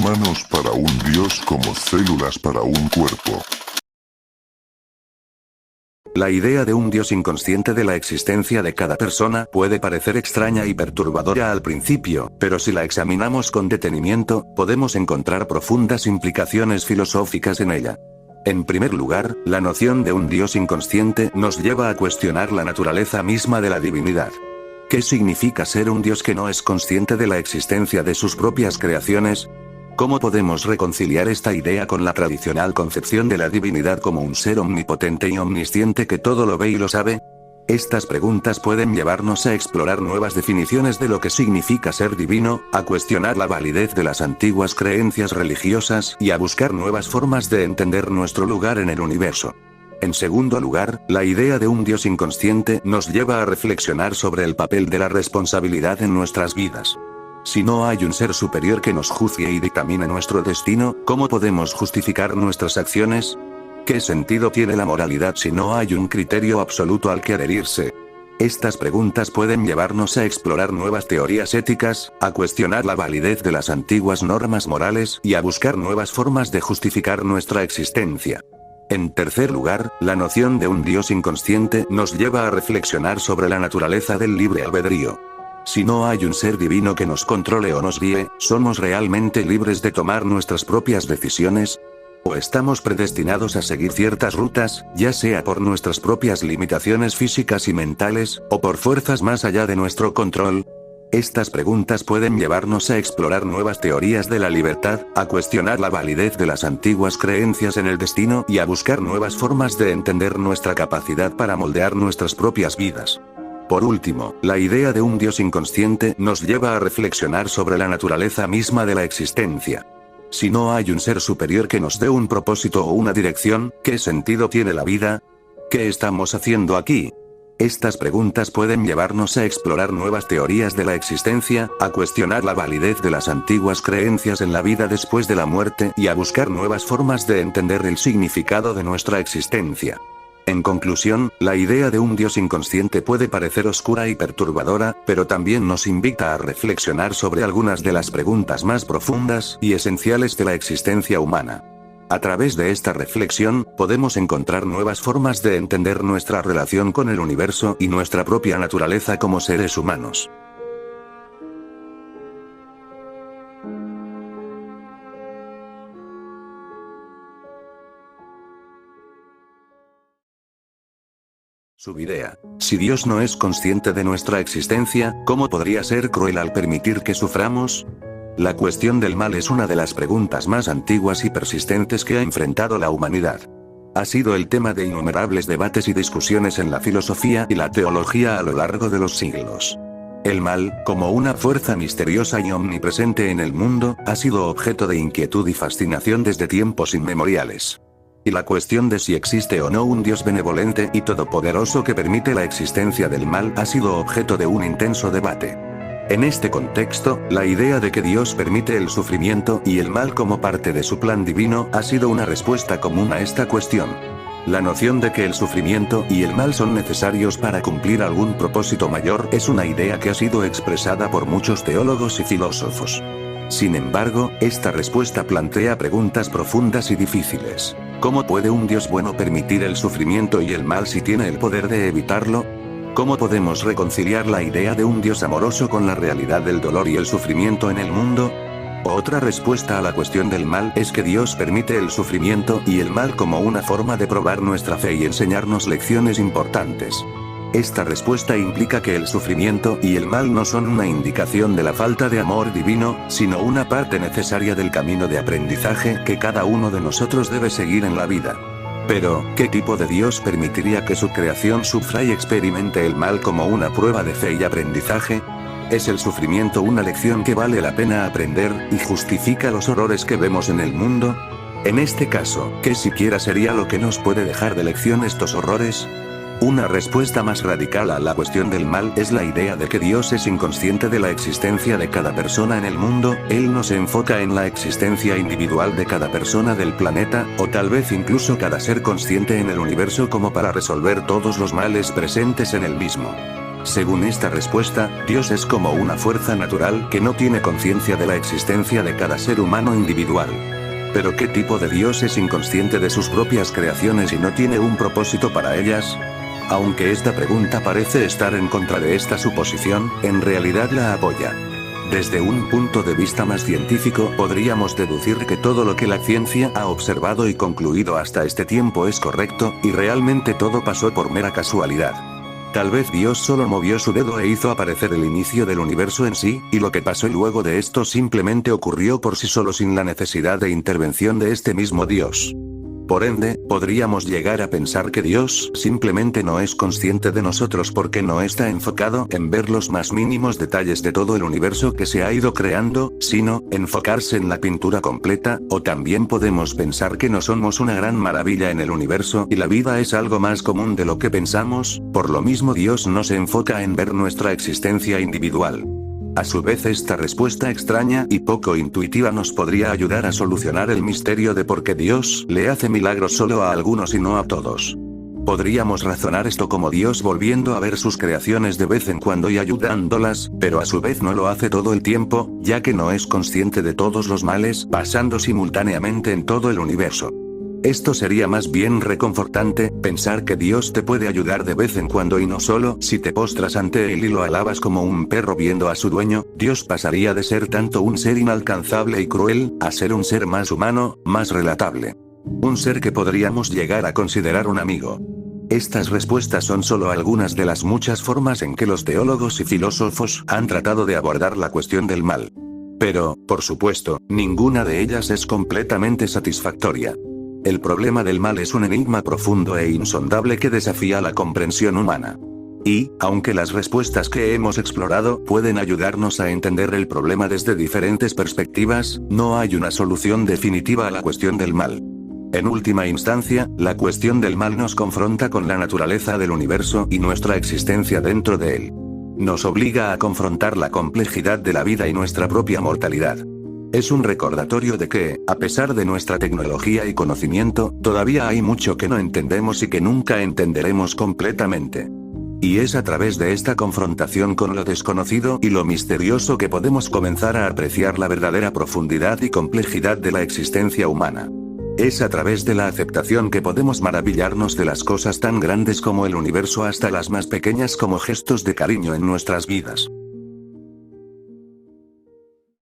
manos para un dios como células para un cuerpo. La idea de un Dios inconsciente de la existencia de cada persona puede parecer extraña y perturbadora al principio, pero si la examinamos con detenimiento, podemos encontrar profundas implicaciones filosóficas en ella. En primer lugar, la noción de un Dios inconsciente nos lleva a cuestionar la naturaleza misma de la divinidad. ¿Qué significa ser un Dios que no es consciente de la existencia de sus propias creaciones? ¿Cómo podemos reconciliar esta idea con la tradicional concepción de la divinidad como un ser omnipotente y omnisciente que todo lo ve y lo sabe? Estas preguntas pueden llevarnos a explorar nuevas definiciones de lo que significa ser divino, a cuestionar la validez de las antiguas creencias religiosas y a buscar nuevas formas de entender nuestro lugar en el universo. En segundo lugar, la idea de un Dios inconsciente nos lleva a reflexionar sobre el papel de la responsabilidad en nuestras vidas. Si no hay un ser superior que nos juzgue y dictamine nuestro destino, ¿cómo podemos justificar nuestras acciones? ¿Qué sentido tiene la moralidad si no hay un criterio absoluto al que adherirse? Estas preguntas pueden llevarnos a explorar nuevas teorías éticas, a cuestionar la validez de las antiguas normas morales y a buscar nuevas formas de justificar nuestra existencia. En tercer lugar, la noción de un Dios inconsciente nos lleva a reflexionar sobre la naturaleza del libre albedrío. Si no hay un ser divino que nos controle o nos guíe, ¿somos realmente libres de tomar nuestras propias decisiones? ¿O estamos predestinados a seguir ciertas rutas, ya sea por nuestras propias limitaciones físicas y mentales, o por fuerzas más allá de nuestro control? Estas preguntas pueden llevarnos a explorar nuevas teorías de la libertad, a cuestionar la validez de las antiguas creencias en el destino y a buscar nuevas formas de entender nuestra capacidad para moldear nuestras propias vidas. Por último, la idea de un Dios inconsciente nos lleva a reflexionar sobre la naturaleza misma de la existencia. Si no hay un ser superior que nos dé un propósito o una dirección, ¿qué sentido tiene la vida? ¿Qué estamos haciendo aquí? Estas preguntas pueden llevarnos a explorar nuevas teorías de la existencia, a cuestionar la validez de las antiguas creencias en la vida después de la muerte y a buscar nuevas formas de entender el significado de nuestra existencia. En conclusión, la idea de un Dios inconsciente puede parecer oscura y perturbadora, pero también nos invita a reflexionar sobre algunas de las preguntas más profundas y esenciales de la existencia humana. A través de esta reflexión, podemos encontrar nuevas formas de entender nuestra relación con el universo y nuestra propia naturaleza como seres humanos. Subidea. Si Dios no es consciente de nuestra existencia, ¿cómo podría ser cruel al permitir que suframos? La cuestión del mal es una de las preguntas más antiguas y persistentes que ha enfrentado la humanidad. Ha sido el tema de innumerables debates y discusiones en la filosofía y la teología a lo largo de los siglos. El mal, como una fuerza misteriosa y omnipresente en el mundo, ha sido objeto de inquietud y fascinación desde tiempos inmemoriales. Y la cuestión de si existe o no un Dios benevolente y todopoderoso que permite la existencia del mal ha sido objeto de un intenso debate. En este contexto, la idea de que Dios permite el sufrimiento y el mal como parte de su plan divino ha sido una respuesta común a esta cuestión. La noción de que el sufrimiento y el mal son necesarios para cumplir algún propósito mayor es una idea que ha sido expresada por muchos teólogos y filósofos. Sin embargo, esta respuesta plantea preguntas profundas y difíciles. ¿Cómo puede un Dios bueno permitir el sufrimiento y el mal si tiene el poder de evitarlo? ¿Cómo podemos reconciliar la idea de un Dios amoroso con la realidad del dolor y el sufrimiento en el mundo? Otra respuesta a la cuestión del mal es que Dios permite el sufrimiento y el mal como una forma de probar nuestra fe y enseñarnos lecciones importantes. Esta respuesta implica que el sufrimiento y el mal no son una indicación de la falta de amor divino, sino una parte necesaria del camino de aprendizaje que cada uno de nosotros debe seguir en la vida. Pero, ¿qué tipo de Dios permitiría que su creación sufra y experimente el mal como una prueba de fe y aprendizaje? ¿Es el sufrimiento una lección que vale la pena aprender y justifica los horrores que vemos en el mundo? En este caso, ¿qué siquiera sería lo que nos puede dejar de lección estos horrores? Una respuesta más radical a la cuestión del mal es la idea de que Dios es inconsciente de la existencia de cada persona en el mundo. Él no se enfoca en la existencia individual de cada persona del planeta, o tal vez incluso cada ser consciente en el universo como para resolver todos los males presentes en el mismo. Según esta respuesta, Dios es como una fuerza natural que no tiene conciencia de la existencia de cada ser humano individual. Pero ¿qué tipo de Dios es inconsciente de sus propias creaciones y no tiene un propósito para ellas? Aunque esta pregunta parece estar en contra de esta suposición, en realidad la apoya. Desde un punto de vista más científico, podríamos deducir que todo lo que la ciencia ha observado y concluido hasta este tiempo es correcto, y realmente todo pasó por mera casualidad. Tal vez Dios solo movió su dedo e hizo aparecer el inicio del universo en sí, y lo que pasó luego de esto simplemente ocurrió por sí solo sin la necesidad de intervención de este mismo Dios. Por ende, podríamos llegar a pensar que Dios simplemente no es consciente de nosotros porque no está enfocado en ver los más mínimos detalles de todo el universo que se ha ido creando, sino enfocarse en la pintura completa, o también podemos pensar que no somos una gran maravilla en el universo y la vida es algo más común de lo que pensamos, por lo mismo Dios no se enfoca en ver nuestra existencia individual. A su vez, esta respuesta extraña y poco intuitiva nos podría ayudar a solucionar el misterio de por qué Dios le hace milagros solo a algunos y no a todos. Podríamos razonar esto como Dios volviendo a ver sus creaciones de vez en cuando y ayudándolas, pero a su vez no lo hace todo el tiempo, ya que no es consciente de todos los males pasando simultáneamente en todo el universo. Esto sería más bien reconfortante, pensar que Dios te puede ayudar de vez en cuando y no solo si te postras ante Él y lo alabas como un perro viendo a su dueño. Dios pasaría de ser tanto un ser inalcanzable y cruel, a ser un ser más humano, más relatable. Un ser que podríamos llegar a considerar un amigo. Estas respuestas son solo algunas de las muchas formas en que los teólogos y filósofos han tratado de abordar la cuestión del mal. Pero, por supuesto, ninguna de ellas es completamente satisfactoria. El problema del mal es un enigma profundo e insondable que desafía la comprensión humana. Y, aunque las respuestas que hemos explorado pueden ayudarnos a entender el problema desde diferentes perspectivas, no hay una solución definitiva a la cuestión del mal. En última instancia, la cuestión del mal nos confronta con la naturaleza del universo y nuestra existencia dentro de él. Nos obliga a confrontar la complejidad de la vida y nuestra propia mortalidad. Es un recordatorio de que, a pesar de nuestra tecnología y conocimiento, todavía hay mucho que no entendemos y que nunca entenderemos completamente. Y es a través de esta confrontación con lo desconocido y lo misterioso que podemos comenzar a apreciar la verdadera profundidad y complejidad de la existencia humana. Es a través de la aceptación que podemos maravillarnos de las cosas tan grandes como el universo hasta las más pequeñas como gestos de cariño en nuestras vidas.